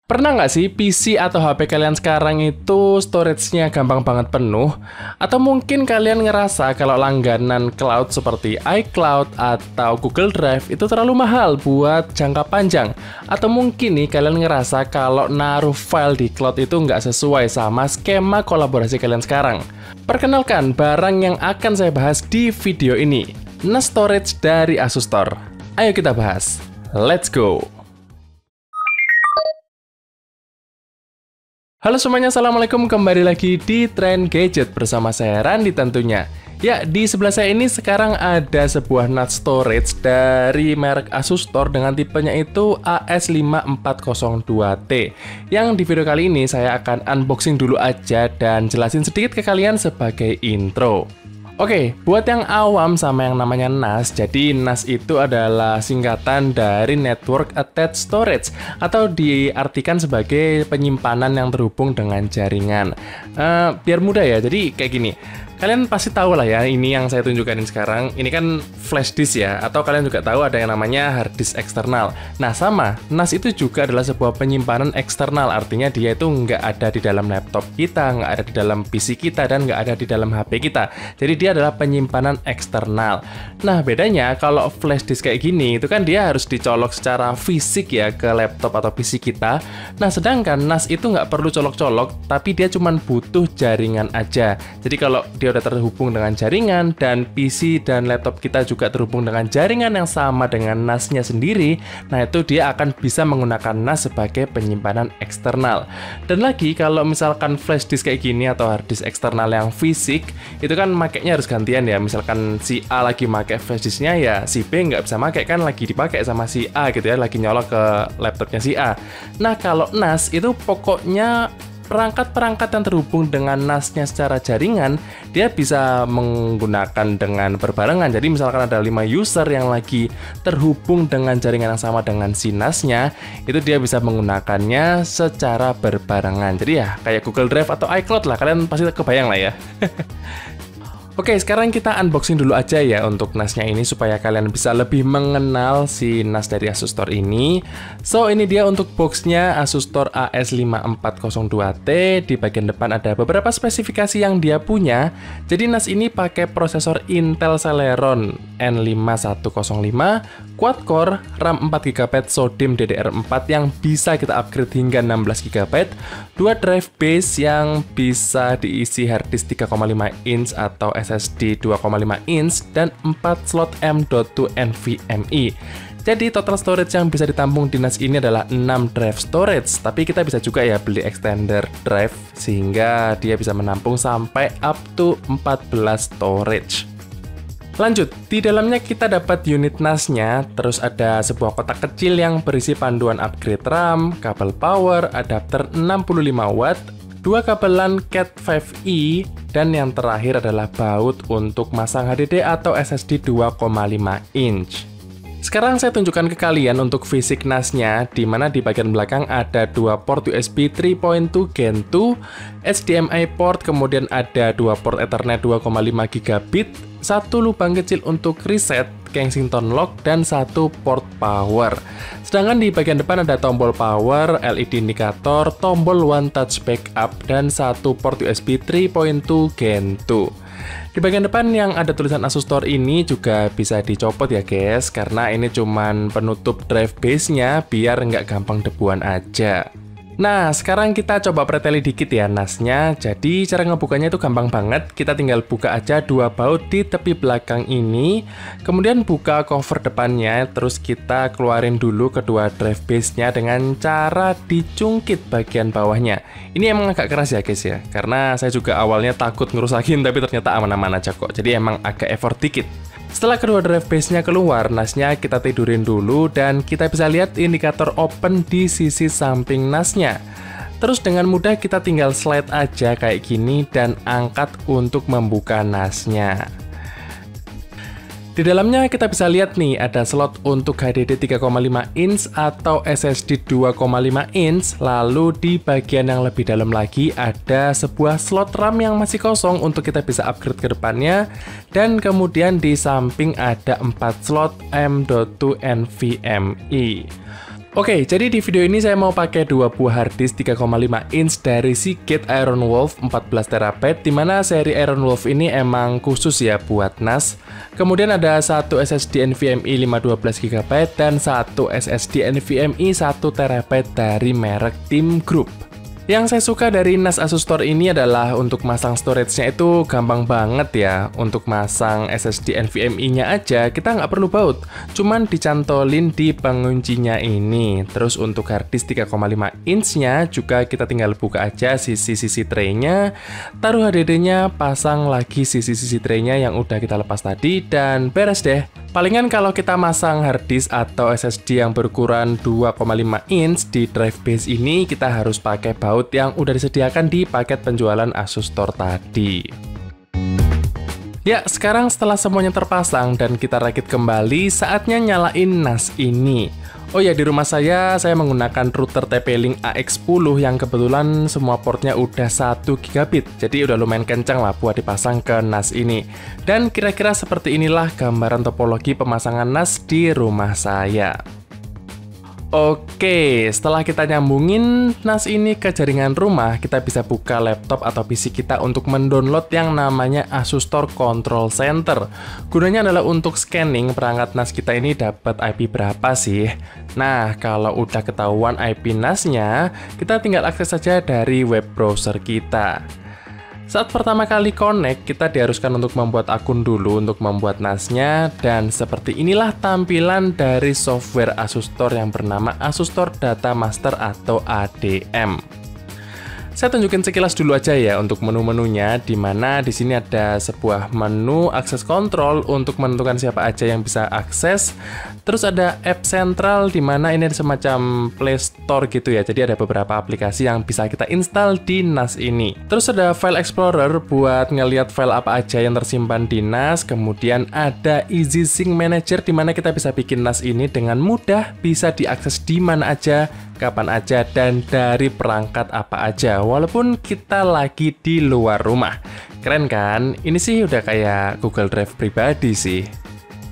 Pernah nggak sih PC atau HP kalian sekarang itu storage-nya gampang banget penuh? Atau mungkin kalian ngerasa kalau langganan cloud seperti iCloud atau Google Drive itu terlalu mahal buat jangka panjang? Atau mungkin nih kalian ngerasa kalau naruh file di cloud itu nggak sesuai sama skema kolaborasi kalian sekarang? Perkenalkan barang yang akan saya bahas di video ini, NAS Storage dari Asus Store. Ayo kita bahas. Let's go! Halo semuanya, Assalamualaikum, kembali lagi di Trend Gadget bersama saya Randy tentunya. Ya, di sebelah saya ini sekarang ada sebuah NAS storage dari merek Asus Store dengan tipenya itu AS5402T. Yang di video kali ini saya akan unboxing dulu aja dan jelasin sedikit ke kalian sebagai intro. Oke, buat yang awam sama yang namanya NAS, jadi NAS itu adalah singkatan dari Network Attached Storage atau diartikan sebagai penyimpanan yang terhubung dengan jaringan. Biar mudah ya, jadi kayak gini. Kalian pasti tahu lah ya, ini yang saya tunjukkan ini sekarang, ini kan flash disk ya, atau kalian juga tahu ada yang namanya hard disk eksternal. Nah sama, NAS itu juga adalah sebuah penyimpanan eksternal, artinya dia itu nggak ada di dalam laptop kita, nggak ada di dalam PC kita, dan nggak ada di dalam HP kita. Jadi dia adalah penyimpanan eksternal. Nah bedanya kalau flash disk kayak gini, itu kan dia harus dicolok secara fisik ya ke laptop atau PC kita. Nah sedangkan NAS itu nggak perlu colok-colok, tapi dia cuma butuh jaringan aja. Jadi kalau dia udah terhubung dengan jaringan dan PC dan laptop kita juga terhubung dengan jaringan yang sama dengan NAS-nya sendiri, nah itu dia akan bisa menggunakan NAS sebagai penyimpanan eksternal. Dan lagi kalau misalkan flash disk kayak gini atau hard disk eksternal yang fisik, itu kan makainya harus gantian ya. Misalkan si A lagi pakai flash disknya, ya si B nggak bisa pakai, kan lagi dipakai sama si A gitu ya, lagi nyolok ke laptopnya si A. Nah kalau NAS itu pokoknya perangkat-perangkat yang terhubung dengan NAS-nya secara jaringan, dia bisa menggunakan dengan berbarengan. Jadi misalkan ada 5 user yang lagi terhubung dengan jaringan yang sama dengan si NAS-nya, itu dia bisa menggunakannya secara berbarengan. Jadi ya kayak Google Drive atau iCloud lah, kalian pasti kebayang lah ya. Oke, sekarang kita unboxing dulu aja ya untuk NAS-nya ini supaya kalian bisa lebih mengenal si NAS dari Asus Store ini. So, ini dia untuk boxnya Asus Store AS5402T. Di bagian depan ada beberapa spesifikasi yang dia punya. Jadi NAS ini pakai prosesor Intel Celeron N5105, quad-core, RAM 4GB, SODIMM DDR4 yang bisa kita upgrade hingga 16GB, 2 drive base yang bisa diisi harddisk 3,5 inch atau SSD 2,5 inch, dan 4 slot M.2 NVMe. Jadi total storage yang bisa ditampung di NAS ini adalah 6 drive storage, tapi kita bisa juga ya beli extender drive sehingga dia bisa menampung sampai up to 14 storage. Lanjut, di dalamnya kita dapat unit NAS-nya, terus ada sebuah kotak kecil yang berisi panduan upgrade RAM, kabel power, adapter 65 watt, 2 kabelan Cat 5e, dan yang terakhir adalah baut untuk masang HDD atau SSD 2,5 inch. Sekarang saya tunjukkan ke kalian untuk fisik NAS-nya, di mana di bagian belakang ada 2 port USB 3.2 Gen 2, HDMI port, kemudian ada 2 port Ethernet 2,5 gigabit, 1 lubang kecil untuk reset, Kensington lock, dan 1 port power. Sedangkan di bagian depan ada tombol power, LED indikator, tombol one touch backup, dan 1 port USB 3.2 Gen 2. Di bagian depan yang ada tulisan Asus Store ini juga bisa dicopot ya guys, karena ini cuman penutup drive base-nya biar nggak gampang debuan aja. Nah, sekarang kita coba preteli dikit ya NAS-nya. Jadi cara ngebukanya itu gampang banget. Kita tinggal buka aja 2 baut di tepi belakang ini, kemudian buka cover depannya, terus kita keluarin dulu kedua drive base-nya dengan cara dicungkit bagian bawahnya. Ini emang agak keras ya guys ya, karena saya juga awalnya takut ngerusakin, tapi ternyata aman-aman aja kok. Jadi emang agak effort dikit. Setelah kedua drive base-nya keluar, NAS-nya kita tidurin dulu dan kita bisa lihat indikator open di sisi samping NAS-nya. Terus dengan mudah kita tinggal slide aja kayak gini dan angkat untuk membuka NAS-nya. Di dalamnya kita bisa lihat nih, ada slot untuk HDD 3,5 inch atau SSD 2,5 inch, lalu di bagian yang lebih dalam lagi ada sebuah slot RAM yang masih kosong untuk kita bisa upgrade ke depannya, dan kemudian di samping ada 4 slot M.2 NVMe. Oke, jadi di video ini saya mau pakai dua buah harddisk 3,5 inch dari Seagate Iron Wolf 14TB, dimana seri Iron Wolf ini emang khusus ya buat NAS. Kemudian ada satu SSD NVMe 512GB dan satu SSD NVMe 1TB dari merek Team Group. Yang saya suka dari NAS Asus Store ini adalah untuk masang storage-nya itu gampang banget ya. Untuk masang SSD NVMe-nya aja kita nggak perlu baut, cuman dicantolin di penguncinya ini. Terus untuk harddisk 3,5 inch-nya juga kita tinggal buka aja sisi-sisi tray-nya, taruh HDD-nya, pasang lagi sisi-sisi tray-nya yang udah kita lepas tadi, dan beres deh. Palingan kalau kita masang harddisk atau SSD yang berukuran 2,5 inch di drive base ini, kita harus pakai baut yang udah disediakan di paket penjualan Asus Store tadi. Ya, sekarang setelah semuanya terpasang dan kita rakit kembali, saatnya nyalain NAS ini. Oh ya, di rumah saya menggunakan router TP-Link AX10 yang kebetulan semua portnya udah 1 gigabit, jadi udah lumayan kencang lah buat dipasang ke NAS ini. Dan kira-kira seperti inilah gambaran topologi pemasangan NAS di rumah saya. Oke, setelah kita nyambungin NAS ini ke jaringan rumah, kita bisa buka laptop atau PC kita untuk mendownload yang namanya Asus Store Control Center. Gunanya adalah untuk scanning perangkat NAS kita ini dapat IP berapa sih. Nah, kalau udah ketahuan IP NAS-nya, kita tinggal akses saja dari web browser kita. Saat pertama kali connect, kita diharuskan untuk membuat akun dulu untuk membuat NAS-nya, dan seperti inilah tampilan dari software Asus Store yang bernama Asus Store Data Master atau ADM. Saya tunjukin sekilas dulu aja ya untuk menu-menunya, di mana di sini ada sebuah menu akses kontrol untuk menentukan siapa aja yang bisa akses. Terus ada app sentral, di mana ini semacam Play Store gitu ya. Jadi ada beberapa aplikasi yang bisa kita install di NAS ini. Terus ada File Explorer buat ngeliat file apa aja yang tersimpan di NAS. Kemudian ada Easy Sync Manager, di mana kita bisa bikin NAS ini dengan mudah, bisa diakses di mana aja, kapan aja, dan dari perangkat apa aja, walaupun kita lagi di luar rumah. Keren kan? Ini sih udah kayak Google Drive pribadi sih.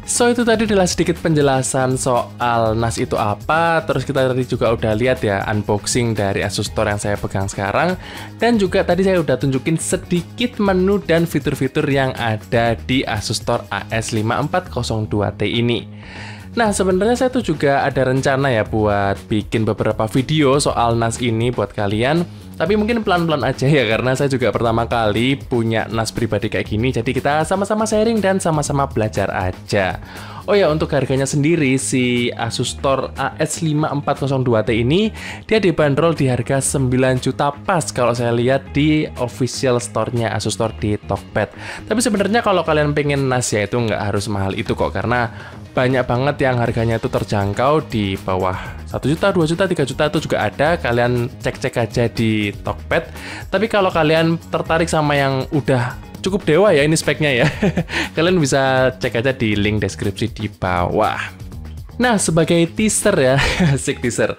So, itu tadi adalah sedikit penjelasan soal NAS itu apa. Terus kita tadi juga udah lihat ya unboxing dari Asus Store yang saya pegang sekarang. Dan juga tadi saya udah tunjukin sedikit menu dan fitur-fitur yang ada di Asus Store AS5402T ini. Nah, sebenarnya saya tuh juga ada rencana ya buat bikin beberapa video soal NAS ini buat kalian. Tapi mungkin pelan-pelan aja ya, karena saya juga pertama kali punya NAS pribadi kayak gini. Jadi kita sama-sama sharing dan sama-sama belajar aja. Oh ya, untuk harganya sendiri, si Asus Store AS5402T ini, dia dibanderol di harga 9 juta pas kalau saya lihat di official store-nya Asus Store di Tokped. Tapi sebenarnya kalau kalian pengen NAS ya itu nggak harus mahal itu kok, karena banyak banget yang harganya itu terjangkau di bawah 1 juta, 2 juta, 3 juta itu juga ada. Kalian cek-cek aja di Tokped. Tapi kalau kalian tertarik sama yang udah cukup dewa ya ini speknya ya, kalian bisa cek aja di link deskripsi di bawah. Nah, sebagai teaser ya, asik teaser.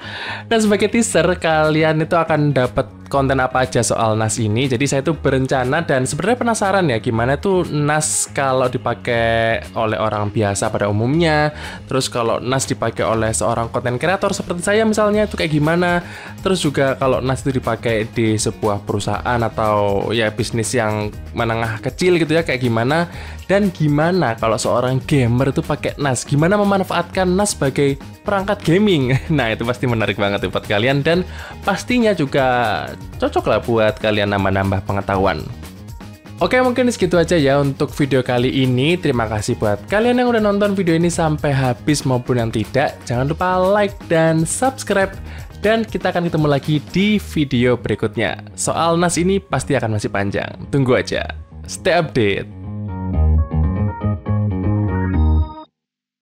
Nah, sebagai teaser, kalian itu akan dapat konten apa aja soal NAS ini. Jadi saya tuh berencana dan sebenarnya penasaran ya gimana tuh NAS kalau dipakai oleh orang biasa pada umumnya. Terus kalau NAS dipakai oleh seorang konten kreator seperti saya misalnya itu kayak gimana. Terus juga kalau NAS itu dipakai di sebuah perusahaan atau ya bisnis yang menengah kecil gitu ya kayak gimana. Dan gimana kalau seorang gamer itu pakai NAS, gimana memanfaatkan NAS sebagai perangkat gaming. Nah, itu pasti menarik banget buat kalian dan pastinya juga cocok lah buat kalian nambah-nambah pengetahuan. Oke, mungkin segitu aja ya untuk video kali ini. Terima kasih buat kalian yang udah nonton video ini sampai habis maupun yang tidak. Jangan lupa like dan subscribe. Dan kita akan ketemu lagi di video berikutnya. Soal NAS ini pasti akan masih panjang. Tunggu aja. Stay update.